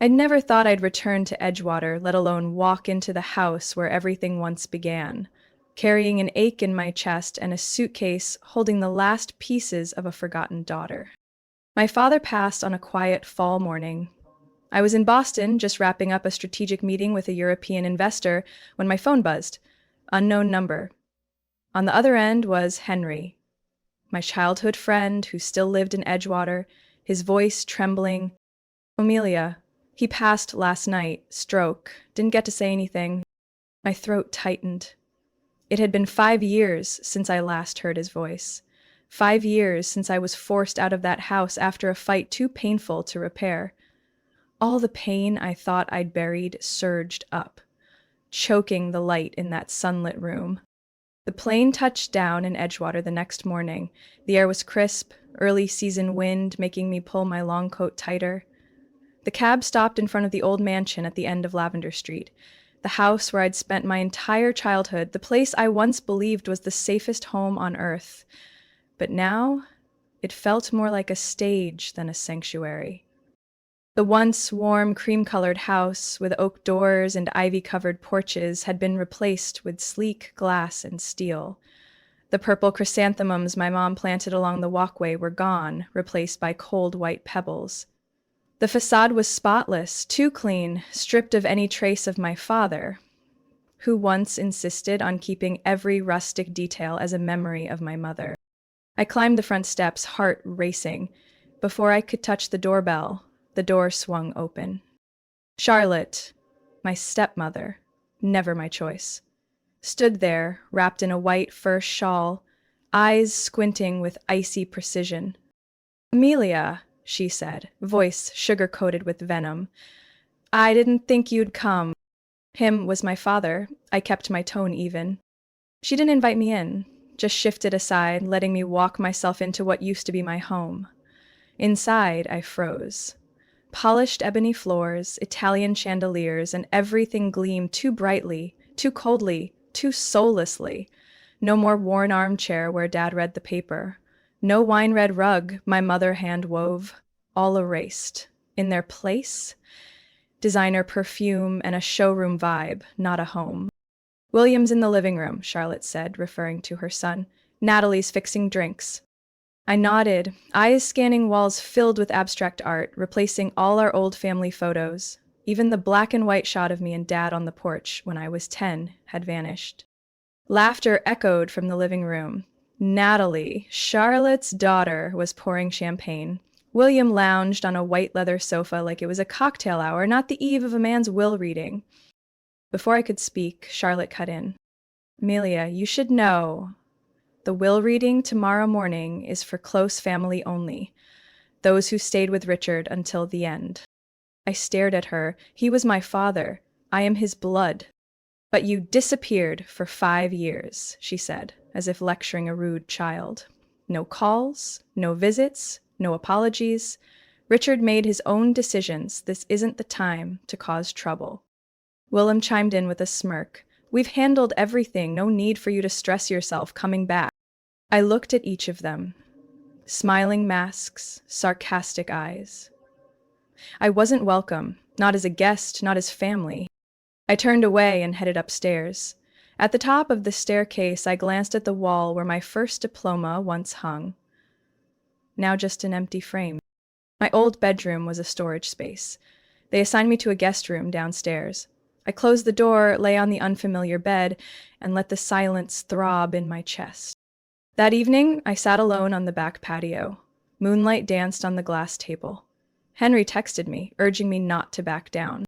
I'd never thought I'd return to Edgewater, let alone walk into the house where everything once began, carrying an ache in my chest and a suitcase holding the last pieces of a forgotten daughter. My father passed on a quiet fall morning. I was in Boston, just wrapping up a strategic meeting with a European investor when my phone buzzed. Unknown number. On the other end was Henry, my childhood friend who still lived in Edgewater, his voice trembling. Amelia, he passed last night, stroke, didn't get to say anything. My throat tightened. It had been 5 years since I last heard his voice. 5 years since I was forced out of that house after a fight too painful to repair. All the pain I thought I'd buried surged up, choking the light in that sunlit room. The plane touched down in Edgewater the next morning. The air was crisp, early season wind making me pull my long coat tighter. The cab stopped in front of the old mansion at the end of Lavender Street, the house where I'd spent my entire childhood, the place I once believed was the safest home on earth. But now, it felt more like a stage than a sanctuary. The once warm, cream-colored house with oak doors and ivy-covered porches had been replaced with sleek glass and steel. The purple chrysanthemums my mom planted along the walkway were gone, replaced by cold white pebbles. The facade was spotless, too clean, stripped of any trace of my father, who once insisted on keeping every rustic detail as a memory of my mother. I climbed the front steps, heart racing. Before I could touch the doorbell, the door swung open. Charlotte, my stepmother, never my choice, stood there, wrapped in a white fur shawl, eyes squinting with icy precision. "Amelia," she said, voice sugar-coated with venom. "I didn't think you'd come." Him was my father. I kept my tone even. She didn't invite me in, just shifted aside, letting me walk myself into what used to be my home. Inside, I froze. Polished ebony floors, Italian chandeliers, and everything gleamed too brightly, too coldly, too soullessly. No more worn armchair where Dad read the paper. No wine-red rug my mother hand-wove. All erased. In their place, designer perfume and a showroom vibe, not a home. "William's in the living room," Charlotte said, referring to her son. "Natalie's fixing drinks." I nodded, eyes scanning walls filled with abstract art, replacing all our old family photos. Even the black and white shot of me and Dad on the porch when I was 10 had vanished. Laughter echoed from the living room. Natalie, Charlotte's daughter, was pouring champagne. William lounged on a white leather sofa like it was a cocktail hour, not the eve of a man's will reading. Before I could speak, Charlotte cut in. "Amelia, you should know. The will reading tomorrow morning is for close family only, those who stayed with Richard until the end." I stared at her. He was my father. I am his blood. "But you disappeared for 5 years," she said, as if lecturing a rude child. "No calls, no visits, no apologies. Richard made his own decisions. This isn't the time to cause trouble." Willem chimed in with a smirk. "We've handled everything. No need for you to stress yourself coming back." I looked at each of them. Smiling masks, sarcastic eyes. I wasn't welcome, not as a guest, not as family. I turned away and headed upstairs. At the top of the staircase, I glanced at the wall where my first diploma once hung. Now just an empty frame. My old bedroom was a storage space. They assigned me to a guest room downstairs. I closed the door, lay on the unfamiliar bed, and let the silence throb in my chest. That evening, I sat alone on the back patio. Moonlight danced on the glass table. Henry texted me, urging me not to back down.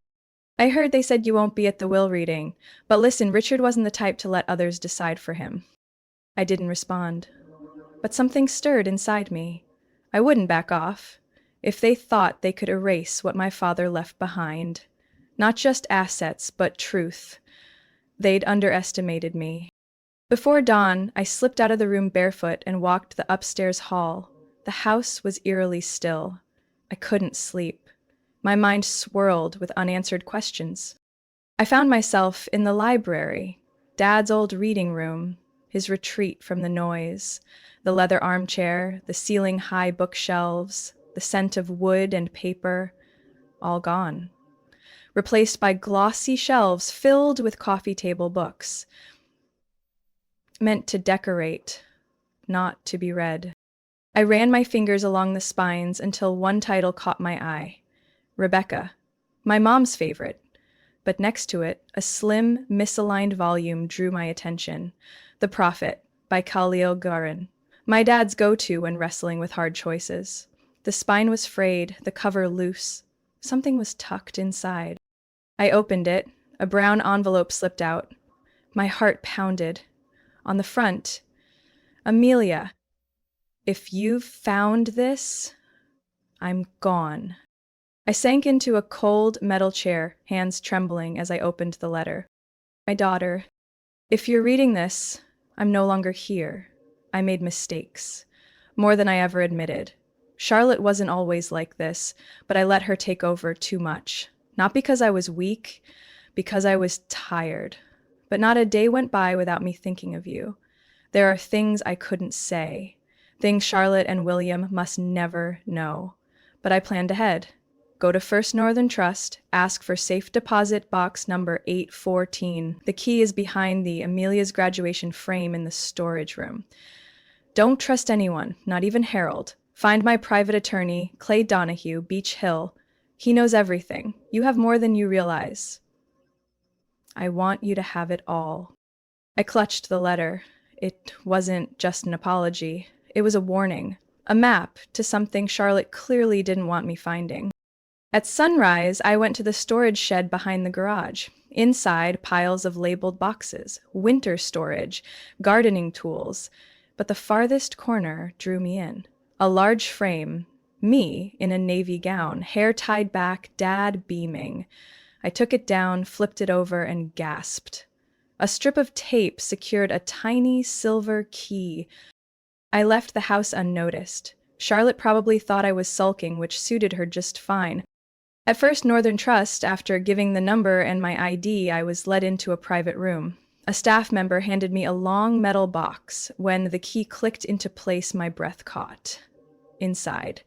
"I heard they said you won't be at the will reading, but listen, Richard wasn't the type to let others decide for him." I didn't respond. But something stirred inside me. I wouldn't back off. If they thought they could erase what my father left behind, not just assets, but truth, they'd underestimated me. Before dawn, I slipped out of the room barefoot and walked the upstairs hall. The house was eerily still. I couldn't sleep. My mind swirled with unanswered questions. I found myself in the library, Dad's old reading room, his retreat from the noise, the leather armchair, the ceiling-high bookshelves, the scent of wood and paper, all gone. replaced by glossy shelves filled with coffee table books, meant to decorate, not to be read. I ran my fingers along the spines until one title caught my eye. Rebecca, my mom's favorite. But next to it, a slim, misaligned volume drew my attention. The Prophet, by Khalil Gibran, my dad's go-to when wrestling with hard choices. The spine was frayed, the cover loose. Something was tucked inside. I opened it. A brown envelope slipped out. My heart pounded. On the front, Amelia, if you've found this, I'm gone. I sank into a cold metal chair, hands trembling as I opened the letter. My daughter, if you're reading this, I'm no longer here. I made mistakes, more than I ever admitted. Charlotte wasn't always like this, but I let her take over too much. Not because I was weak, because I was tired. But not a day went by without me thinking of you. There are things I couldn't say, things Charlotte and William must never know. But I planned ahead. Go to First Northern Trust, ask for safe deposit box number 814. The key is behind the Amelia's graduation frame in the storage room. Don't trust anyone, not even Harold. Find my private attorney, Clay Donahue, Beach Hill. He knows everything. You have more than you realize. I want you to have it all. I clutched the letter. It wasn't just an apology. It was a warning, a map to something Charlotte clearly didn't want me finding. At sunrise, I went to the storage shed behind the garage. Inside, piles of labeled boxes, winter storage, gardening tools. But the farthest corner drew me in. A large frame, me in a navy gown, hair tied back, dad beaming. I took it down, flipped it over, and gasped. A strip of tape secured a tiny silver key. I left the house unnoticed. Charlotte probably thought I was sulking, which suited her just fine. At First Northern Trust, after giving the number and my ID, I was led into a private room. A staff member handed me a long metal box. When the key clicked into place, my breath caught. Inside,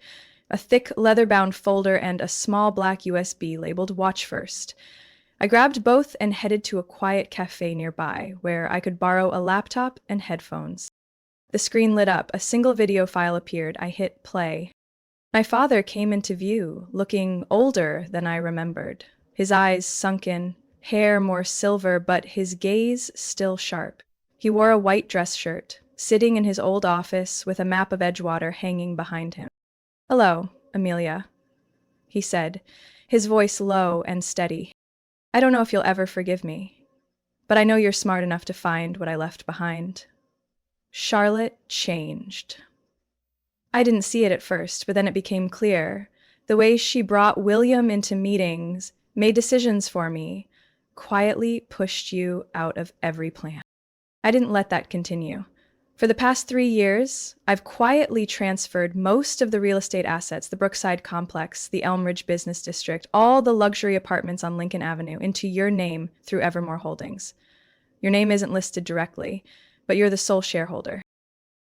a thick leather-bound folder and a small black USB labeled Watch First. I grabbed both and headed to a quiet cafe nearby, where I could borrow a laptop and headphones. The screen lit up. A single video file appeared. I hit play. My father came into view, looking older than I remembered. His eyes sunken, hair more silver, but his gaze still sharp. He wore a white dress shirt, sitting in his old office with a map of Edgewater hanging behind him. "Hello, Amelia," he said, his voice low and steady. "I don't know if you'll ever forgive me, but I know you're smart enough to find what I left behind." Charlotte changed. I didn't see it at first, but then it became clear. The way she brought William into meetings, made decisions for me, quietly pushed you out of every plan. I didn't let that continue. For the past 3 years, I've quietly transferred most of the real estate assets, the Brookside Complex, the Elm Ridge Business District, all the luxury apartments on Lincoln Avenue, into your name through Evermore Holdings. Your name isn't listed directly, but you're the sole shareholder.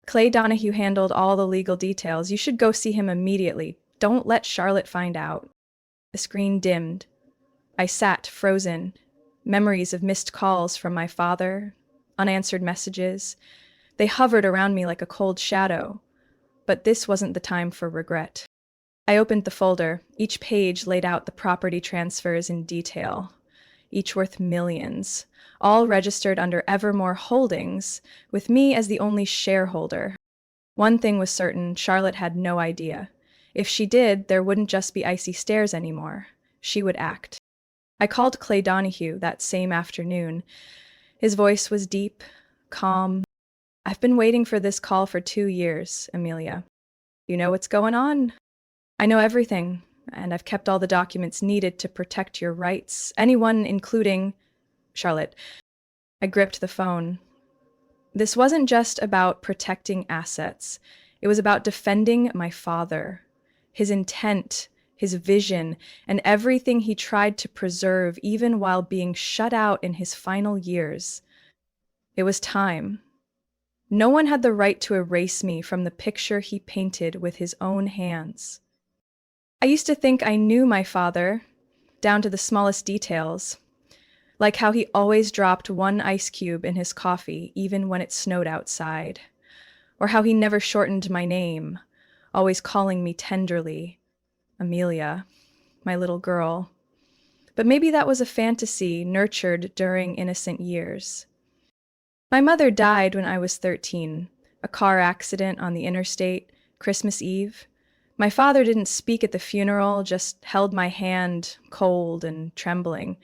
Clay Donahue handled all the legal details. You should go see him immediately. Don't let Charlotte find out. The screen dimmed. I sat frozen. Memories of missed calls from my father, unanswered messages. They hovered around me like a cold shadow. But this wasn't the time for regret. I opened the folder. Each page laid out the property transfers in detail, each worth millions, all registered under Evermore Holdings, with me as the only shareholder. One thing was certain, Charlotte had no idea. If she did, there wouldn't just be icy stares anymore. She would act. I called Clay Donahue that same afternoon. His voice was deep, calm. "I've been waiting for this call for 2 years, Amelia. You know what's going on?" "I know everything, and I've kept all the documents needed to protect your rights, anyone including Charlotte." I gripped the phone. This wasn't just about protecting assets. It was about defending my father, his intent, his vision, and everything he tried to preserve even while being shut out in his final years. It was time. No one had the right to erase me from the picture he painted with his own hands. I used to think I knew my father, down to the smallest details, like how he always dropped one ice cube in his coffee even when it snowed outside, or how he never shortened my name, always calling me tenderly Amelia, my little girl. But maybe that was a fantasy nurtured during innocent years. My mother died when I was 13, a car accident on the interstate, Christmas Eve. My father didn't speak at the funeral, just held my hand, cold and trembling.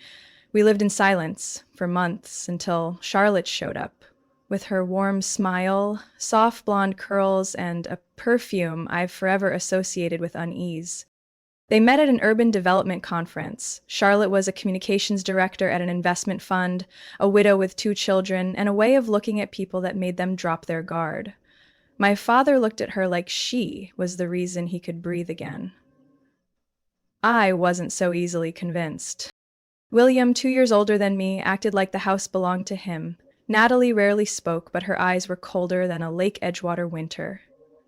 We lived in silence for months until Charlotte showed up. With her warm smile, soft blonde curls, and a perfume I've forever associated with unease. They met at an urban development conference. Charlotte was a communications director at an investment fund, a widow with 2 children, and a way of looking at people that made them drop their guard. My father looked at her like she was the reason he could breathe again. I wasn't so easily convinced. William, 2 years older than me, acted like the house belonged to him. Natalie rarely spoke, but her eyes were colder than a Lake Edgewater winter.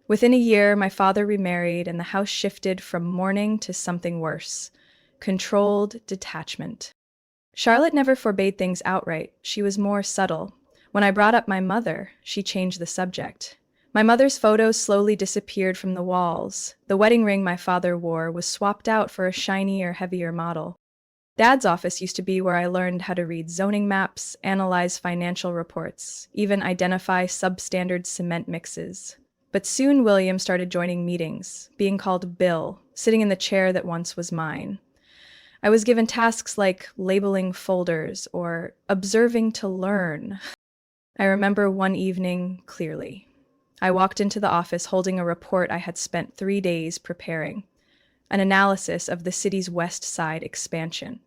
Within a year, my father remarried, and the house shifted from mourning to something worse: controlled detachment. Charlotte never forbade things outright. She was more subtle. When I brought up my mother, she changed the subject. My mother's photos slowly disappeared from the walls. The wedding ring my father wore was swapped out for a shinier, heavier model. Dad's office used to be where I learned how to read zoning maps, analyze financial reports, even identify substandard cement mixes. But soon William started joining meetings, being called Bill, sitting in the chair that once was mine. I was given tasks like labeling folders or observing to learn. I remember one evening clearly. I walked into the office holding a report I had spent 3 days preparing, an analysis of the city's West Side expansion.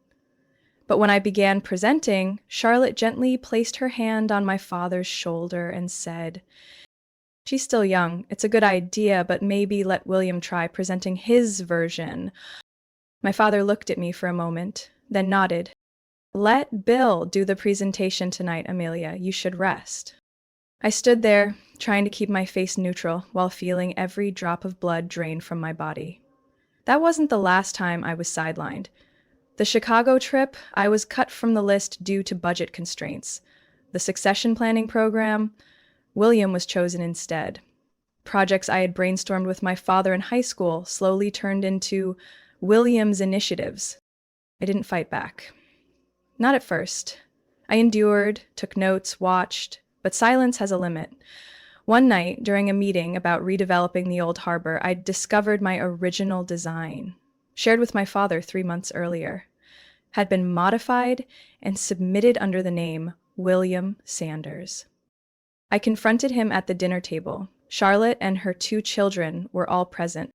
But when I began presenting, Charlotte gently placed her hand on my father's shoulder and said, "She's still young. It's a good idea, but maybe let William try presenting his version." My father looked at me for a moment, then nodded. "Let Bill do the presentation tonight, Amelia. You should rest." I stood there, trying to keep my face neutral while feeling every drop of blood drain from my body. That wasn't the last time I was sidelined. The Chicago trip, I was cut from the list due to budget constraints. The succession planning program, William was chosen instead. Projects I had brainstormed with my father in high school slowly turned into William's initiatives. I didn't fight back. Not at first. I endured, took notes, watched, but silence has a limit. One night, during a meeting about redeveloping the old harbor, I discovered my original design, shared with my father 3 months earlier, had been modified and submitted under the name William Sanders. I confronted him at the dinner table. Charlotte and her 2 children were all present.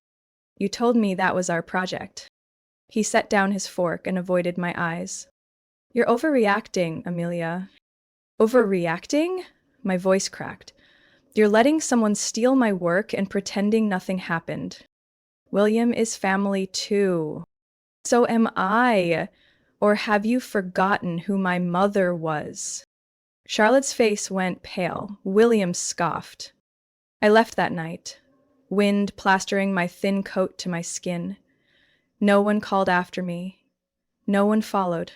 "You told me that was our project." He set down his fork and avoided my eyes. "You're overreacting, Amelia." "Overreacting?" My voice cracked. "You're letting someone steal my work and pretending nothing happened. William is family too. So am I. Or have you forgotten who my mother was?" Charlotte's face went pale. William scoffed. I left that night, wind plastering my thin coat to my skin. No one called after me. No one followed.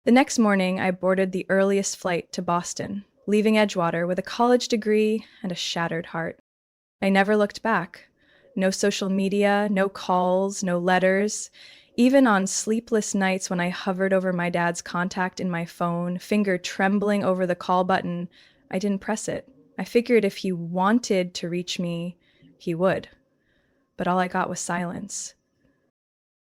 The next morning, I boarded the earliest flight to Boston, leaving Edgewater with a college degree and a shattered heart. I never looked back. No social media, no calls, no letters. Even on sleepless nights when I hovered over my dad's contact in my phone, finger trembling over the call button, I didn't press it. I figured if he wanted to reach me, he would. But all I got was silence.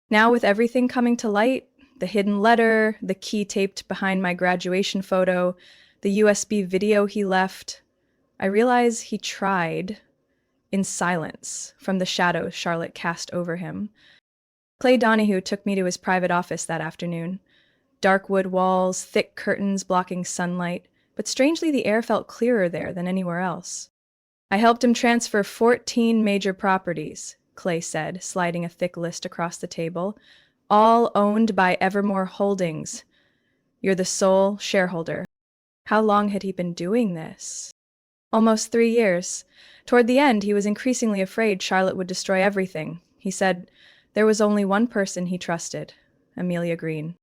Now, with everything coming to light, the hidden letter, the key taped behind my graduation photo, the USB video he left, I realize he tried in silence from the shadows Charlotte cast over him. Clay Donahue took me to his private office that afternoon. Dark wood walls, thick curtains blocking sunlight, but strangely the air felt clearer there than anywhere else. "I helped him transfer 14 major properties," Clay said, sliding a thick list across the table, "all owned by Evermore Holdings. You're the sole shareholder." How long had he been doing this? Almost 3 years. Toward the end, he was increasingly afraid Charlotte would destroy everything. He said there was only one person he trusted, Amelia Green.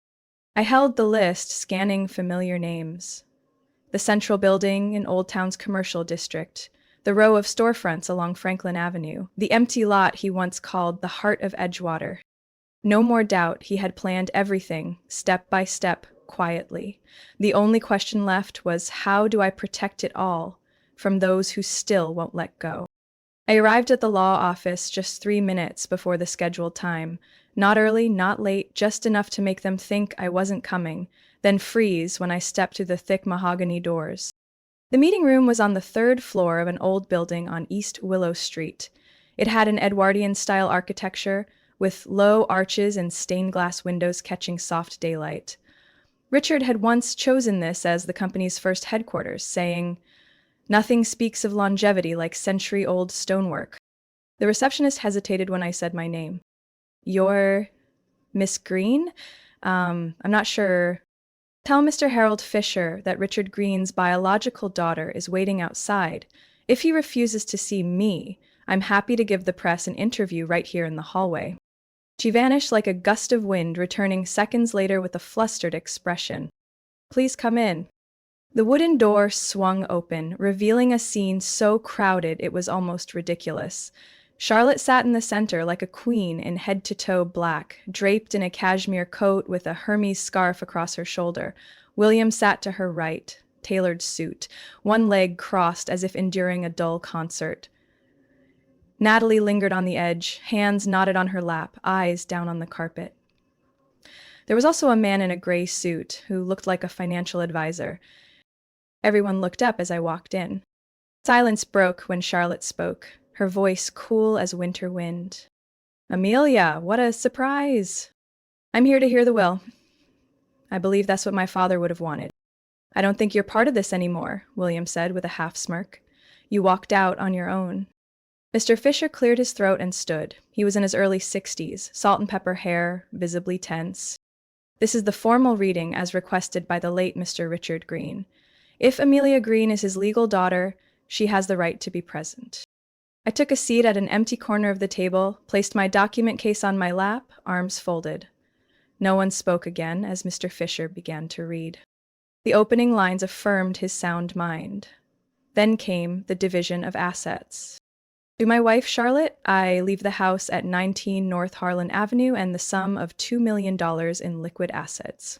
I held the list, scanning familiar names. The Central Building in Old Town's commercial district, the row of storefronts along Franklin Avenue, the empty lot he once called the heart of Edgewater. No more doubt, he had planned everything, step by step, quietly. The only question left was, how do I protect it all from those who still won't let go? I arrived at the law office just 3 minutes before the scheduled time. Not early, not late, just enough to make them think I wasn't coming, then freeze when I stepped through the thick mahogany doors. The meeting room was on the 3rd floor of an old building on East Willow Street. It had an Edwardian-style architecture, with low arches and stained glass windows catching soft daylight. Richard had once chosen this as the company's first headquarters, saying, "Nothing speaks of longevity like century-old stonework." The receptionist hesitated when I said my name. "You're Miss Green? I'm not sure." "Tell Mr. Harold Fisher that Richard Green's biological daughter is waiting outside. If he refuses to see me, I'm happy to give the press an interview right here in the hallway." She vanished like a gust of wind, returning seconds later with a flustered expression. "Please come in." The wooden door swung open, revealing a scene so crowded it was almost ridiculous. Charlotte sat in the center like a queen in head-to-toe black, draped in a cashmere coat with a Hermes scarf across her shoulder. William sat to her right, tailored suit, one leg crossed as if enduring a dull concert. Natalie lingered on the edge, hands knotted on her lap, eyes down on the carpet. There was also a man in a gray suit who looked like a financial advisor. Everyone looked up as I walked in. Silence broke when Charlotte spoke, her voice cool as winter wind. "Amelia, what a surprise! I'm here to hear the will. I believe that's what my father would have wanted." "I don't think you're part of this anymore," William said with a half smirk. "You walked out on your own." Mr. Fisher cleared his throat and stood. He was in his early 60s, salt and pepper hair, visibly tense. "This is the formal reading as requested by the late Mr. Richard Green. If Amelia Green is his legal daughter, she has the right to be present." I took a seat at an empty corner of the table, placed my document case on my lap, arms folded. No one spoke again as Mr. Fisher began to read. The opening lines affirmed his sound mind. Then came the division of assets. "To my wife, Charlotte, I leave the house at 19 North Harlan Avenue and the sum of $2 million in liquid assets."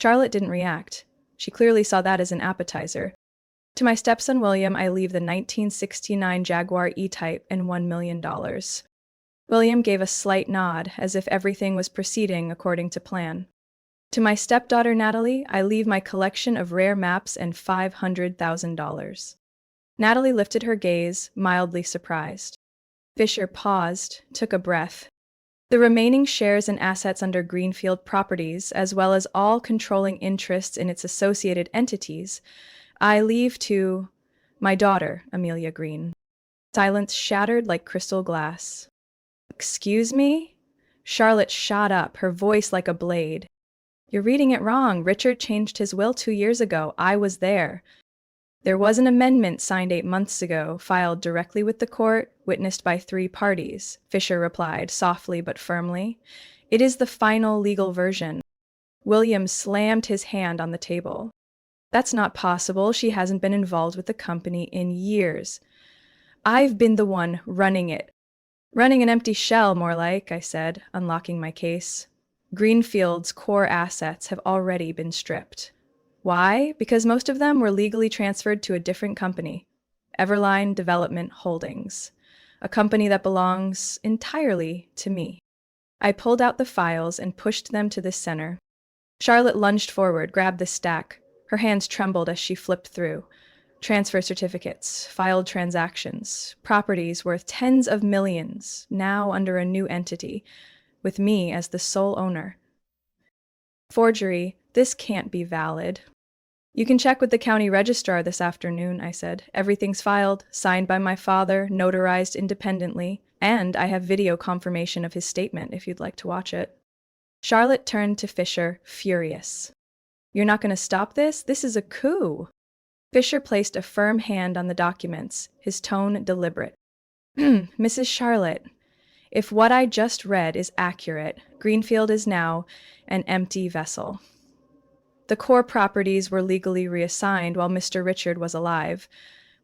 Charlotte didn't react. She clearly saw that as an appetizer. "To my stepson, William, I leave the 1969 Jaguar E-Type and $1 million. William gave a slight nod, as if everything was proceeding according to plan. "To my stepdaughter, Natalie, I leave my collection of rare maps and $500,000. Natalie lifted her gaze, mildly surprised. Fisher paused, took a breath. "The remaining shares and assets under Greenfield Properties, as well as all controlling interests in its associated entities, I leave to my daughter, Amelia Green." Silence shattered like crystal glass. "Excuse me?" Charlotte shot up, her voice like a blade. "You're reading it wrong. Richard changed his will 2 years ago. I was there. There was an amendment signed 8 months ago, filed directly with the court, witnessed by 3 parties," Fisher replied, softly but firmly. "It is the final legal version." William slammed his hand on the table. "That's not possible. She hasn't been involved with the company in years." "I've been the one running it." "Running an empty shell, more like," I said, unlocking my case. "Greenfield's core assets have already been stripped." "Why?" "Because most of them were legally transferred to a different company, Everline Development Holdings, a company that belongs entirely to me." I pulled out the files and pushed them to the center. Charlotte lunged forward, grabbed the stack. Her hands trembled as she flipped through. Transfer certificates, filed transactions, properties worth tens of millions, now under a new entity, with me as the sole owner. "Forgery. This can't be valid." "You can check with the county registrar this afternoon," I said. "Everything's filed, signed by my father, notarized independently, and I have video confirmation of his statement if you'd like to watch it." Charlotte turned to Fisher, furious. "You're not going to stop this? This is a coup." Fisher placed a firm hand on the documents, his tone deliberate. "Mrs. Charlotte, If what I just read is accurate, Greenfield is now an empty vessel. The core properties were legally reassigned while Mr. Richard was alive.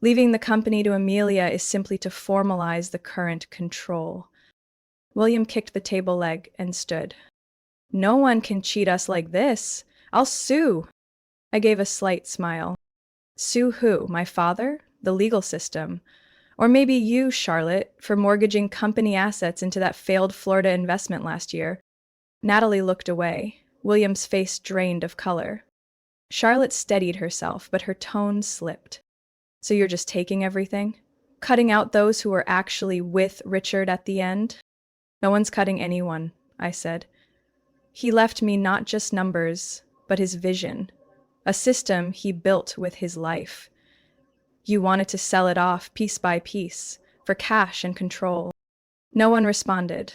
Leaving the company to Amelia is simply to formalize the current control. William kicked the table leg and stood. No one can cheat us like this. I'll sue. I gave a slight smile. Sue who? My father? The legal system? Or maybe you, Charlotte, for mortgaging company assets into that failed Florida investment last year? Natalie looked away. William's face drained of color. Charlotte steadied herself, but her tone slipped. So you're just taking everything? Cutting out those who were actually with Richard at the end? No one's cutting anyone, I said. He left me not just numbers, but his vision. A system he built with his life. You wanted to sell it off piece by piece, for cash and control. No one responded.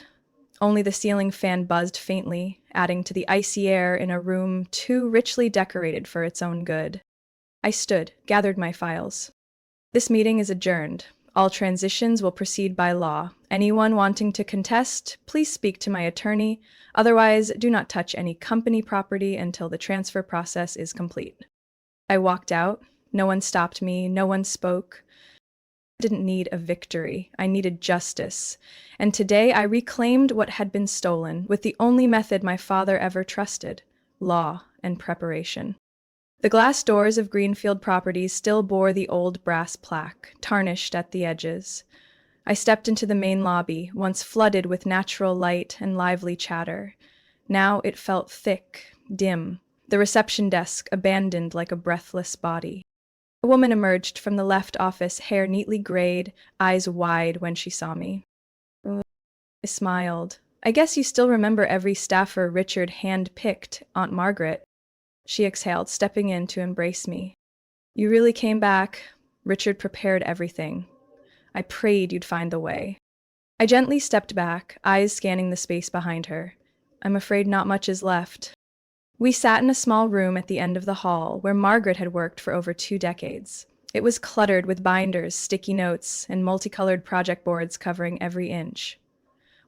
Only the ceiling fan buzzed faintly, adding to the icy air in a room too richly decorated for its own good. I stood, gathered my files. This meeting is adjourned. All transitions will proceed by law. Anyone wanting to contest, please speak to my attorney. Otherwise, do not touch any company property until the transfer process is complete. I walked out. No one stopped me. No one spoke. I didn't need a victory. I needed justice. And today I reclaimed what had been stolen with the only method my father ever trusted: law and preparation. The glass doors of Greenfield Properties still bore the old brass plaque, tarnished at the edges. I stepped into the main lobby, once flooded with natural light and lively chatter. Now it felt thick, dim, the reception desk abandoned like a breathless body. A woman emerged from the left office, hair neatly grayed, eyes wide when she saw me. I smiled. I guess you still remember every staffer Richard hand-picked, Aunt Margaret. She exhaled, stepping in to embrace me. You really came back. Richard prepared everything. I prayed you'd find the way. I gently stepped back, eyes scanning the space behind her. I'm afraid not much is left. We sat in a small room at the end of the hall, where Margaret had worked for over 2 decades. It was cluttered with binders, sticky notes, and multicolored project boards covering every inch.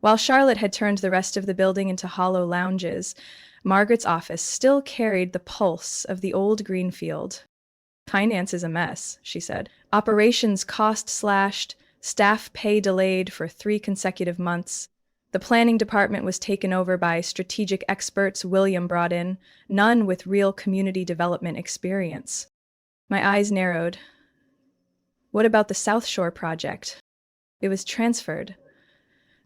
While Charlotte had turned the rest of the building into hollow lounges, Margaret's office still carried the pulse of the old Greenfield. Finance is a mess, she said. Operations cost slashed, staff pay delayed for 3 consecutive months. The planning department was taken over by strategic experts William brought in, none with real community development experience. My eyes narrowed. What about the South Shore project? It was transferred.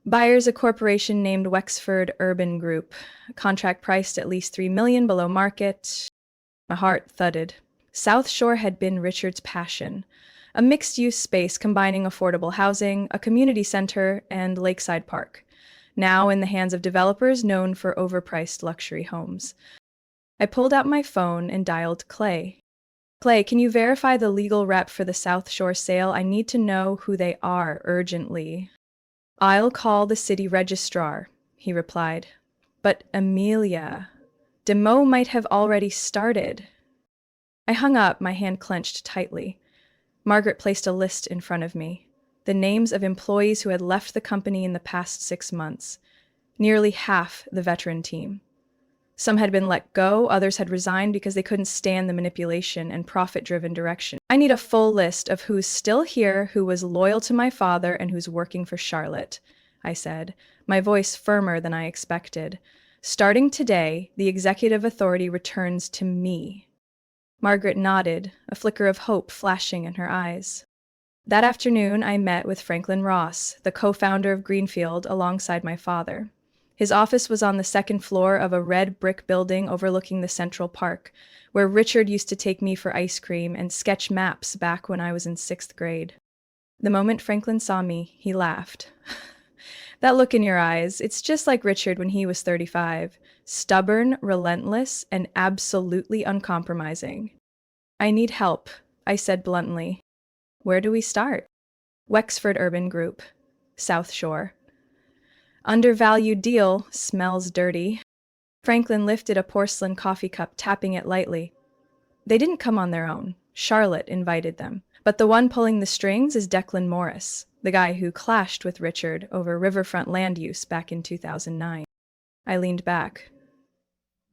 Buyers a corporation named Wexford Urban Group, contract priced at least $3 million below market. My heart thudded. South Shore had been Richard's passion, a mixed-use space combining affordable housing, a community center, and lakeside park, now in the hands of developers known for overpriced luxury homes. I pulled out my phone and dialed Clay. Clay, can you verify the legal rep for the South Shore sale? I need to know who they are urgently. I'll call the city registrar, he replied. But Amelia, demo might have already started. I hung up, my hand clenched tightly. Margaret placed a list in front of me, the names of employees who had left the company in the past 6 months, nearly half the veteran team. Some had been let go, others had resigned because they couldn't stand the manipulation and profit-driven direction. I need a full list of who's still here, who was loyal to my father, and who's working for Charlotte, I said, my voice firmer than I expected. Starting today, the executive authority returns to me. Margaret nodded, a flicker of hope flashing in her eyes. That afternoon, I met with Franklin Ross, the co-founder of Greenfield, alongside my father. His office was on the 2nd floor of a red brick building overlooking the Central Park, where Richard used to take me for ice cream and sketch maps back when I was in 6th grade. The moment Franklin saw me, he laughed. That look in your eyes, it's just like Richard when he was 35. Stubborn, relentless, and absolutely uncompromising. I need help, I said bluntly. Where do we start? Wexford Urban Group, South Shore. Undervalued deal, smells dirty. Franklin lifted a porcelain coffee cup, tapping it lightly. They didn't come on their own. Charlotte invited them. But the one pulling the strings is Declan Morris. the guy who clashed with Richard over riverfront land use back in 2009. I leaned back.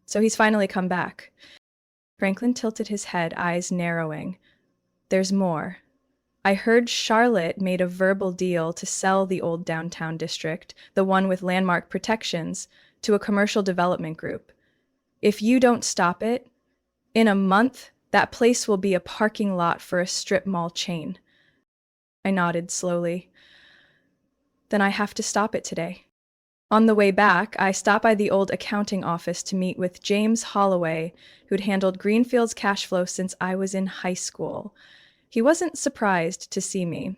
So he's finally come back. Franklin tilted his head, eyes narrowing. There's more. I heard Charlotte made a verbal deal to sell the old downtown district, the one with landmark protections, to a commercial development group. If you don't stop it, in a month, that place will be a parking lot for a strip mall chain. I nodded slowly. Then I have to stop it today. On the way back, I stopped by the old accounting office to meet with James Holloway, who'd handled Greenfield's cash flow since I was in high school. He wasn't surprised to see me.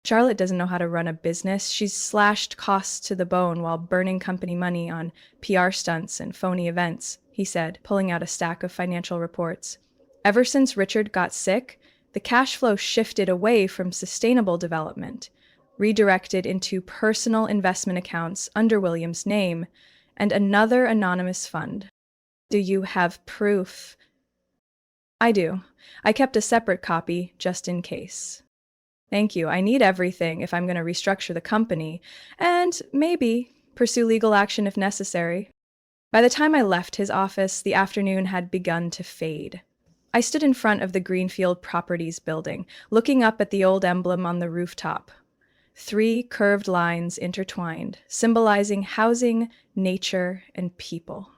Charlotte doesn't know how to run a business. She's slashed costs to the bone while burning company money on PR stunts and phony events, he said, pulling out a stack of financial reports. Ever since Richard got sick, the cash flow shifted away from sustainable development, redirected into personal investment accounts under William's name and another anonymous fund. Do you have proof? I do. I kept a separate copy just in case. Thank you. I need everything if I'm going to restructure the company and maybe pursue legal action if necessary. By the time I left his office, the afternoon had begun to fade. I stood in front of the Greenfield Properties building, looking up at the old emblem on the rooftop. 3 curved lines intertwined, symbolizing housing, nature, and people.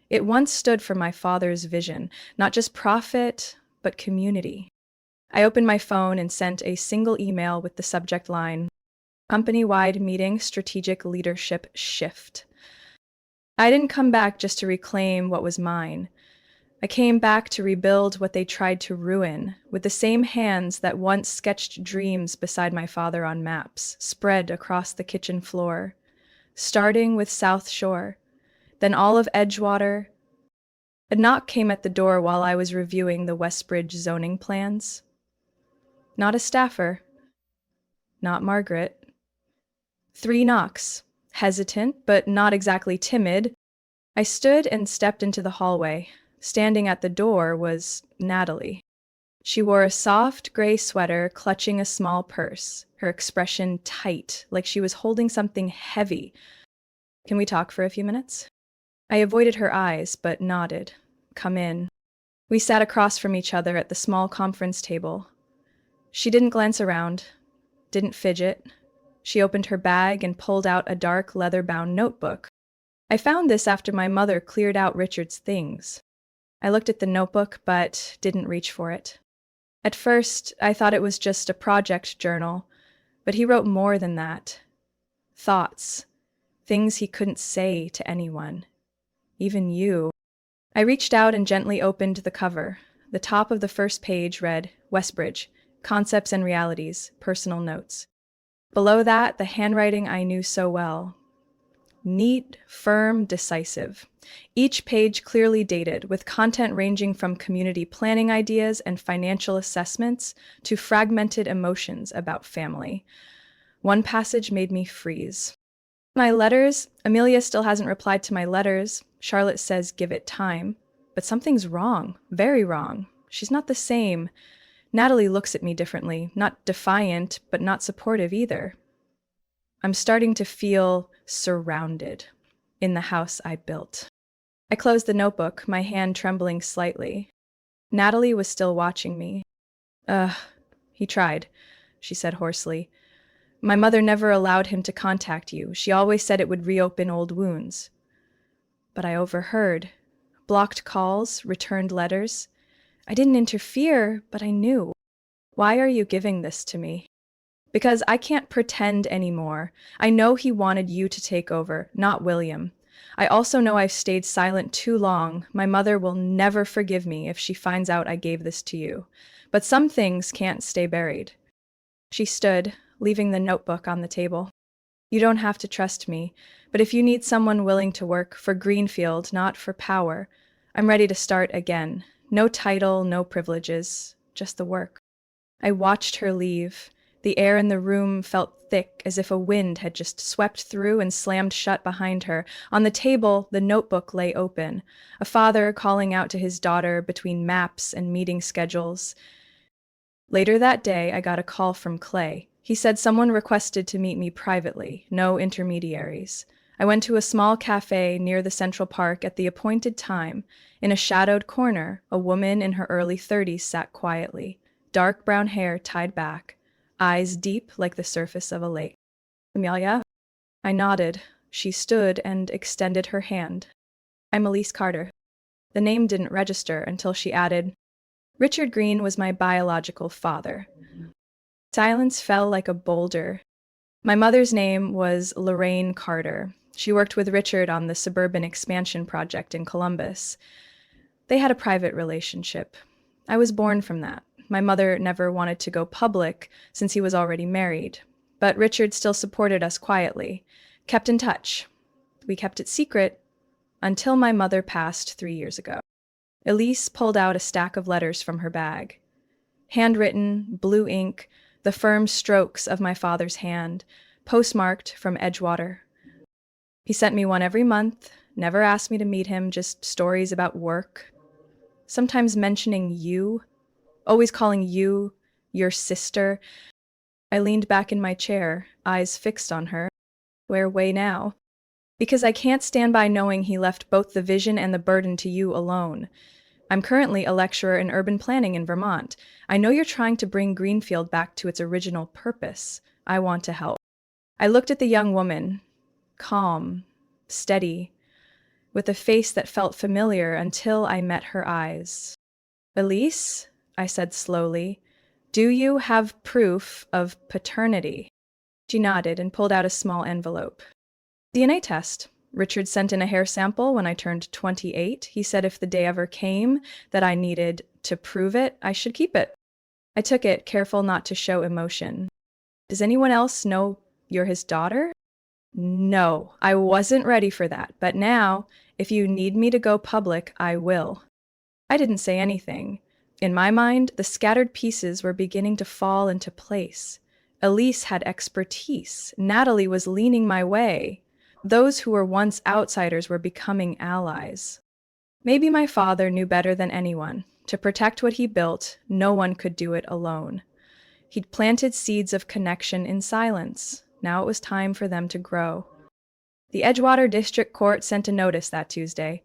It once stood for my father's vision, not just profit, but community. I opened my phone and sent a single email with the subject line, Company-wide Meeting Strategic Leadership Shift. I didn't come back just to reclaim what was mine. I came back to rebuild what they tried to ruin, with the same hands that once sketched dreams beside my father on maps, spread across the kitchen floor, starting with South Shore, then all of Edgewater. A knock came at the door while I was reviewing the Westbridge zoning plans. Not a staffer. Not Margaret. 3 knocks, hesitant but not exactly timid. I stood and stepped into the hallway. Standing at the door was Natalie. She wore a soft gray sweater, clutching a small purse, her expression tight, like she was holding something heavy. Can we talk for a few minutes? I avoided her eyes, but nodded. Come in. We sat across from each other at the small conference table. She didn't glance around, didn't fidget. She opened her bag and pulled out a dark leather-bound notebook. I found this after my mother cleared out Richard's things. I looked at the notebook, but didn't reach for it. At first, I thought it was just a project journal, but he wrote more than that. Thoughts, things he couldn't say to anyone, even you. I reached out and gently opened the cover. The top of the first page read, Westbridge, Concepts and Realities, Personal Notes. Below that, the handwriting I knew so well. Neat, firm, decisive. Each page clearly dated, with content ranging from community planning ideas and financial assessments to fragmented emotions about family. One passage made me freeze. My letters, Amelia still hasn't replied to my letters. Charlotte says give it time. But something's wrong, very wrong. She's not the same. Natalie looks at me differently, not defiant, but not supportive either. I'm starting to feel surrounded in the house I built. I closed the notebook, my hand trembling slightly. Natalie was still watching me. He tried, she said hoarsely. My mother never allowed him to contact you. She always said it would reopen old wounds. But I overheard. Blocked calls, returned letters. I didn't interfere, but I knew. Why are you giving this to me? Because I can't pretend anymore. I know he wanted you to take over, not William. I also know I've stayed silent too long. My mother will never forgive me if she finds out I gave this to you. But some things can't stay buried. She stood, leaving the notebook on the table. You don't have to trust me, but if you need someone willing to work for Greenfield, not for power, I'm ready to start again. No title, no privileges, just the work. I watched her leave. The air in the room felt thick, as if a wind had just swept through and slammed shut behind her. On the table, the notebook lay open, a father calling out to his daughter between maps and meeting schedules. Later that day, I got a call from Clay. He said someone requested to meet me privately, no intermediaries. I went to a small cafe near the Central Park at the appointed time. In a shadowed corner, a woman in her early 30s sat quietly, dark brown hair tied back, eyes deep like the surface of a lake. Amelia? I nodded. She stood and extended her hand. I'm Elise Carter. The name didn't register until she added, Richard Green was my biological father. Silence fell like a boulder. My mother's name was Lorraine Carter. She worked with Richard on the suburban expansion project in Columbus. They had a private relationship. I was born from that. My mother never wanted to go public since he was already married, but Richard still supported us quietly, kept in touch. We kept it secret until my mother passed 3 years ago. Elise pulled out a stack of letters from her bag. Handwritten, blue ink, the firm strokes of my father's hand, postmarked from Edgewater. He sent me one every month, never asked me to meet him, just stories about work. Sometimes mentioning you, always calling you your sister. I leaned back in my chair, eyes fixed on her. Where way now? Because I can't stand by knowing he left both the vision and the burden to you alone. I'm currently a lecturer in urban planning in Vermont. I know you're trying to bring Greenfield back to its original purpose. I want to help. I looked at the young woman, calm, steady, with a face that felt familiar until I met her eyes. Elise, I said slowly, do you have proof of paternity? She nodded and pulled out a small envelope. DNA test. Richard sent in a hair sample when I turned 28. He said if the day ever came that I needed to prove it, I should keep it. I took it, careful not to show emotion. Does anyone else know you're his daughter? No, I wasn't ready for that, but now, if you need me to go public, I will. I didn't say anything. In my mind, the scattered pieces were beginning to fall into place. Elise had expertise. Natalie was leaning my way. Those who were once outsiders were becoming allies. Maybe my father knew better than anyone. To protect what he built, no one could do it alone. He'd planted seeds of connection in silence. Now it was time for them to grow. The Edgewater District Court sent a notice that Tuesday.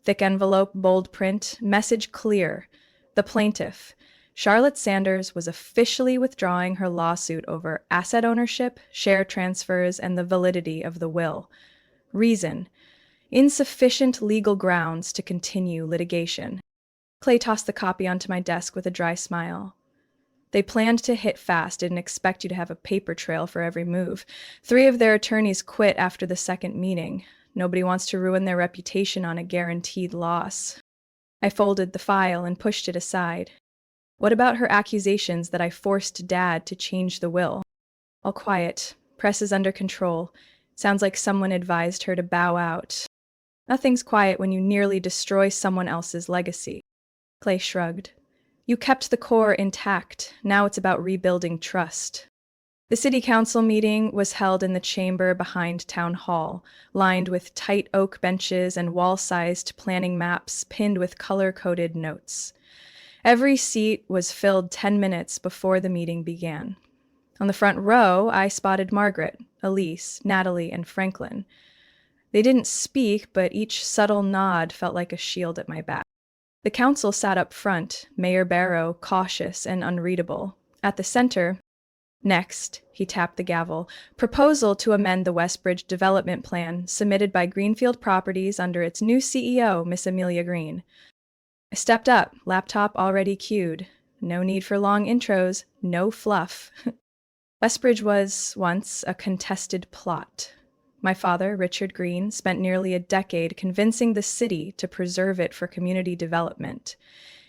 Thick envelope, bold print, message clear. The plaintiff, Charlotte Sanders, was officially withdrawing her lawsuit over asset ownership, share transfers, and the validity of the will. Reason: insufficient legal grounds to continue litigation. Clay tossed the copy onto my desk with a dry smile. They planned to hit fast, didn't expect you to have a paper trail for every move. 3 of their attorneys quit after the second meeting. Nobody wants to ruin their reputation on a guaranteed loss. I folded the file and pushed it aside. What about her accusations that I forced Dad to change the will? All quiet. Press is under control. Sounds like someone advised her to bow out. Nothing's quiet when you nearly destroy someone else's legacy. Clay shrugged. You kept the core intact. Now it's about rebuilding trust. The city council meeting was held in the chamber behind Town Hall, lined with tight oak benches and wall-sized planning maps pinned with color-coded notes. Every seat was filled 10 minutes before the meeting began. On the front row, I spotted Margaret, Elise, Natalie, and Franklin. They didn't speak, but each subtle nod felt like a shield at my back. The council sat up front, Mayor Barrow cautious and unreadable. At the center, next, he tapped the gavel, proposal to amend the Westbridge Development Plan submitted by Greenfield Properties under its new CEO, Miss Amelia Green. I stepped up, laptop already queued. No need for long intros, no fluff. Westbridge was once a contested plot. My father, Richard Green, spent nearly a decade convincing the city to preserve it for community development.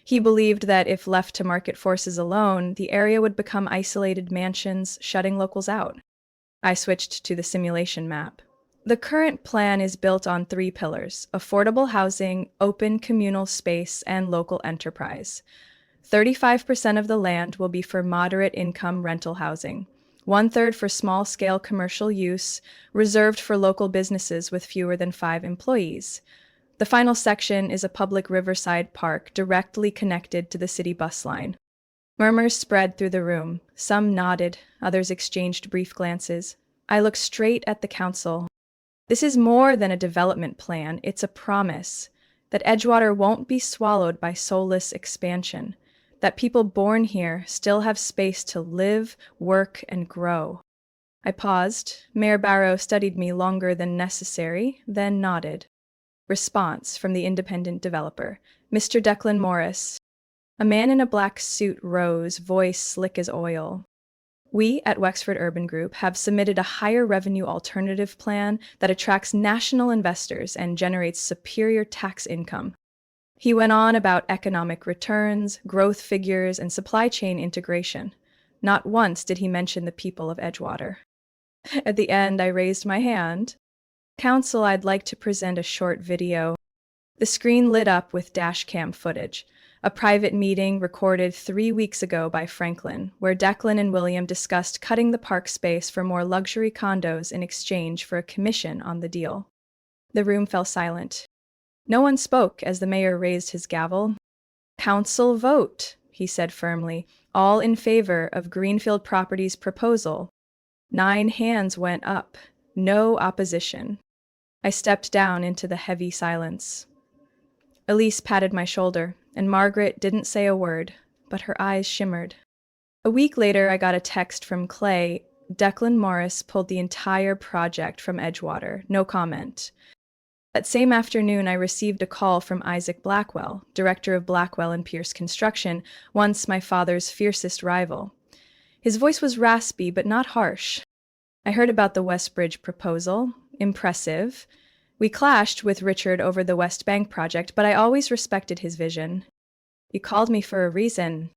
He believed that if left to market forces alone, the area would become isolated mansions, shutting locals out. I switched to the simulation map. The current plan is built on 3 pillars: affordable housing, open communal space, and local enterprise. 35% of the land will be for moderate-income rental housing, 1/3 for small-scale commercial use, reserved for local businesses with fewer than 5 employees. The final section is a public riverside park directly connected to the city bus line. Murmurs spread through the room. Some nodded, others exchanged brief glances. I looked straight at the council. This is more than a development plan, it's a promise that Edgewater won't be swallowed by soulless expansion, that people born here still have space to live, work, and grow. I paused. Mayor Barrow studied me longer than necessary, then nodded. Response from the independent developer. Mr. Declan Morris. A man in a black suit rose, voice slick as oil. We at Wexford Urban Group have submitted a higher revenue alternative plan that attracts national investors and generates superior tax income. He went on about economic returns, growth figures, and supply chain integration. Not once did he mention the people of Edgewater. At the end, I raised my hand. Council, I'd like to present a short video. The screen lit up with dashcam footage. A private meeting recorded 3 weeks ago by Franklin, where Declan and William discussed cutting the park space for more luxury condos in exchange for a commission on the deal. The room fell silent. No one spoke as the mayor raised his gavel. Council vote, he said firmly, all in favor of Greenfield Properties' proposal. 9 hands went up, no opposition. I stepped down into the heavy silence. Elise patted my shoulder, and Margaret didn't say a word, but her eyes shimmered. A week later, I got a text from Clay. Declan Morris pulled the entire project from Edgewater, no comment. That same afternoon, I received a call from Isaac Blackwell, director of Blackwell and Pierce Construction, once my father's fiercest rival. His voice was raspy, but not harsh. I heard about the West Bridge proposal. Impressive. We clashed with Richard over the West Bank project, but I always respected his vision. You called me for a reason.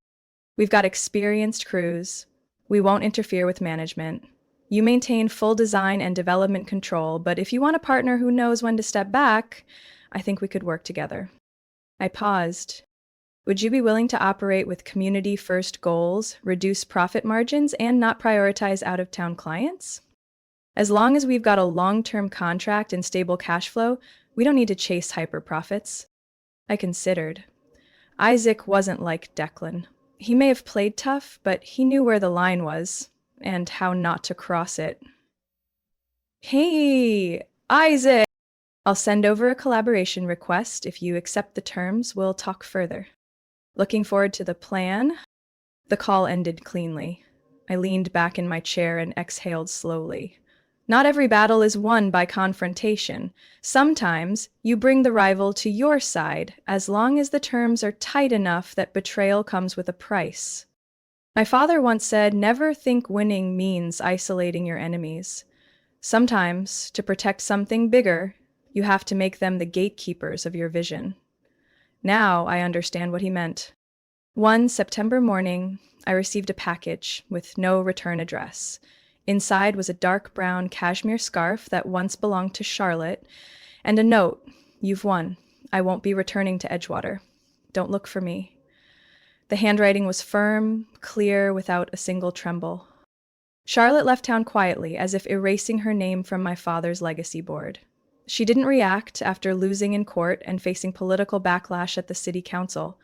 We've got experienced crews. We won't interfere with management. You maintain full design and development control, but if you want a partner who knows when to step back, I think we could work together. I paused. Would you be willing to operate with community-first goals, reduce profit margins, and not prioritize out-of-town clients? As long as we've got a long-term contract and stable cash flow, we don't need to chase hyper-profits. I considered. Isaac wasn't like Declan. He may have played tough, but he knew where the line was, and how not to cross it. Hey, Isaac! I'll send over a collaboration request. If you accept the terms, we'll talk further. Looking forward to the plan? The call ended cleanly. I leaned back in my chair and exhaled slowly. Not every battle is won by confrontation. Sometimes you bring the rival to your side, as long as the terms are tight enough that betrayal comes with a price. My father once said, never think winning means isolating your enemies. Sometimes, to protect something bigger, you have to make them the gatekeepers of your vision. Now I understand what he meant. One September morning, I received a package with no return address. Inside was a dark brown cashmere scarf that once belonged to Charlotte, and a note, "You've won. I won't be returning to Edgewater. Don't look for me." The handwriting was firm, clear, without a single tremble. Charlotte left town quietly, as if erasing her name from my father's legacy board. She didn't react after losing in court and facing political backlash at the city council.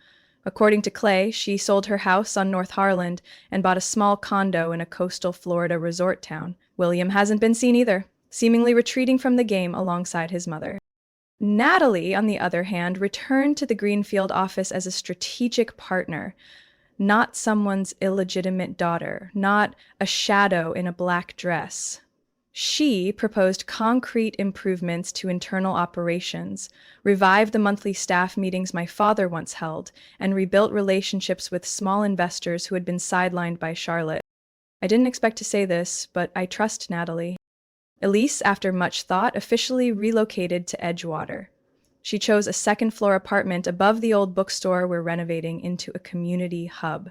According to Clay, she sold her house on North Harland and bought a small condo in a coastal Florida resort town. William hasn't been seen either, seemingly retreating from the game alongside his mother. Natalie, on the other hand, returned to the Greenfield office as a strategic partner, not someone's illegitimate daughter, not a shadow in a black dress. She proposed concrete improvements to internal operations, revived the monthly staff meetings my father once held, and rebuilt relationships with small investors who had been sidelined by Charlotte. I didn't expect to say this, but I trust Natalie. Elise, after much thought, officially relocated to Edgewater. She chose a second-floor apartment above the old bookstore we're renovating into a community hub.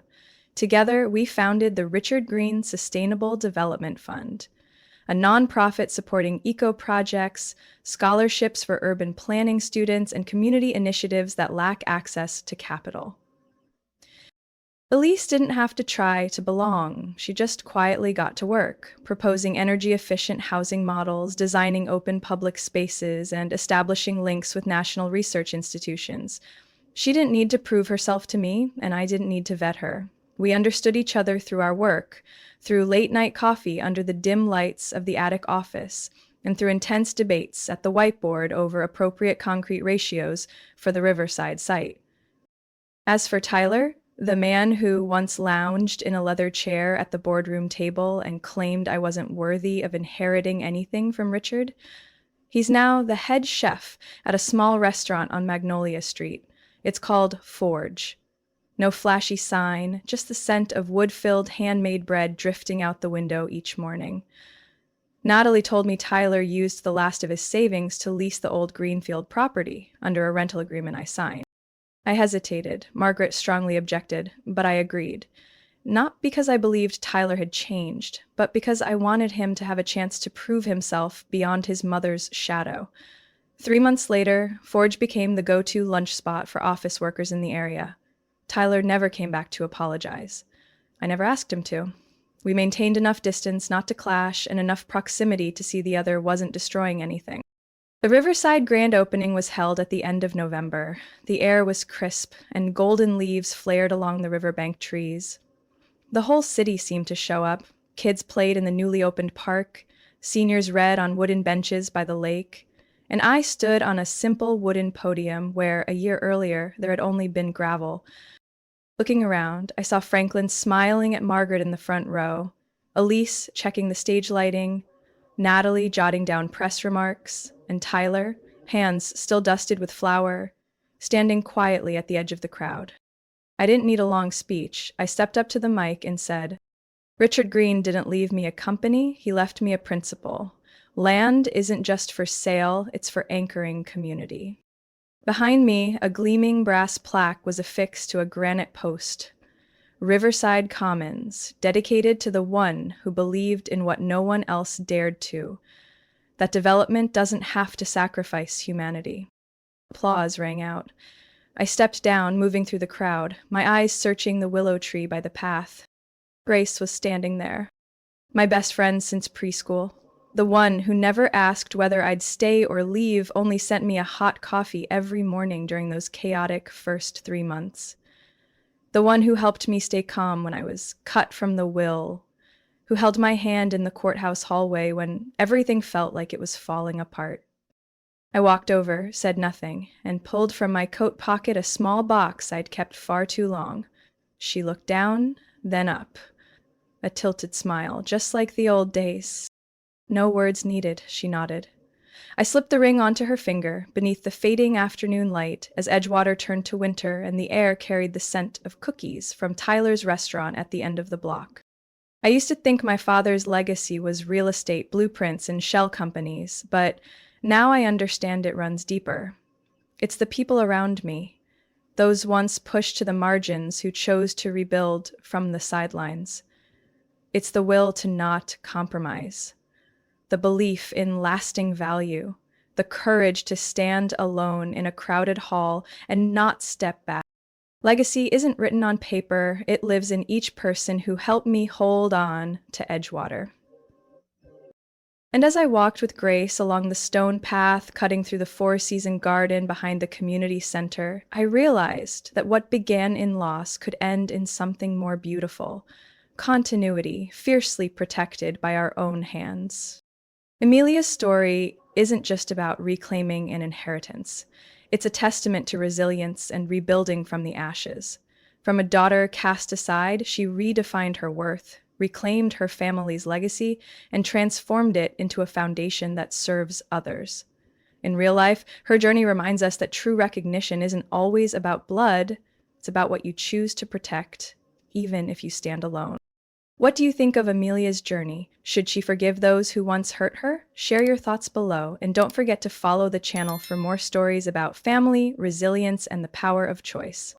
Together, we founded the Richard Green Sustainable Development Fund, a nonprofit supporting eco-projects, scholarships for urban planning students, and community initiatives that lack access to capital. Elise didn't have to try to belong. She just quietly got to work, proposing energy-efficient housing models, designing open public spaces, and establishing links with national research institutions. She didn't need to prove herself to me, and I didn't need to vet her. We understood each other through our work, through late-night coffee under the dim lights of the attic office, and through intense debates at the whiteboard over appropriate concrete ratios for the Riverside site. As for Tyler, the man who once lounged in a leather chair at the boardroom table and claimed I wasn't worthy of inheriting anything from Richard, he's now the head chef at a small restaurant on Magnolia Street. It's called Forge. No flashy sign, just the scent of wood-filled handmade bread drifting out the window each morning. Natalie told me Tyler used the last of his savings to lease the old Greenfield property under a rental agreement I signed. I hesitated. Margaret strongly objected, but I agreed. Not because I believed Tyler had changed, but because I wanted him to have a chance to prove himself beyond his mother's shadow. 3 months later, Forge became the go-to lunch spot for office workers in the area. Tyler never came back to apologize. I never asked him to. We maintained enough distance not to clash and enough proximity to see the other wasn't destroying anything. The Riverside grand opening was held at the end of November. The air was crisp, and golden leaves flared along the riverbank trees. The whole city seemed to show up. Kids played in the newly opened park, seniors read on wooden benches by the lake, and I stood on a simple wooden podium where, a year earlier, there had only been gravel. Looking around, I saw Franklin smiling at Margaret in the front row, Elise checking the stage lighting, Natalie jotting down press remarks, and Tyler, hands still dusted with flour, standing quietly at the edge of the crowd. I didn't need a long speech. I stepped up to the mic and said, "Richard Green didn't leave me a company, he left me a principle. Land isn't just for sale, it's for anchoring community." Behind me, a gleaming brass plaque was affixed to a granite post. Riverside Commons, dedicated to the one who believed in what no one else dared to, that development doesn't have to sacrifice humanity. Applause rang out. I stepped down, moving through the crowd, my eyes searching the willow tree by the path. Grace was standing there, my best friend since preschool. The one who never asked whether I'd stay or leave, only sent me a hot coffee every morning during those chaotic first 3 months. The one who helped me stay calm when I was cut from the will, who held my hand in the courthouse hallway when everything felt like it was falling apart. I walked over, said nothing, and pulled from my coat pocket a small box I'd kept far too long. She looked down, then up. A tilted smile, just like the old days. "No words needed," she nodded. I slipped the ring onto her finger, beneath the fading afternoon light, as Edgewater turned to winter and the air carried the scent of cookies from Tyler's restaurant at the end of the block. I used to think my father's legacy was real estate blueprints and shell companies, but now I understand it runs deeper. It's the people around me, those once pushed to the margins who chose to rebuild from the sidelines. It's the will to not compromise, the belief in lasting value, the courage to stand alone in a crowded hall and not step back. Legacy isn't written on paper, it lives in each person who helped me hold on to Edgewater. And as I walked with Grace along the stone path cutting through the four-season garden behind the community center, I realized that what began in loss could end in something more beautiful, continuity, fiercely protected by our own hands. Amelia's story isn't just about reclaiming an inheritance. It's a testament to resilience and rebuilding from the ashes. From a daughter cast aside, she redefined her worth, reclaimed her family's legacy, and transformed it into a foundation that serves others. In real life, her journey reminds us that true recognition isn't always about blood, it's about what you choose to protect, even if you stand alone. What do you think of Amelia's journey? Should she forgive those who once hurt her? Share your thoughts below, and don't forget to follow the channel for more stories about family, resilience, and the power of choice.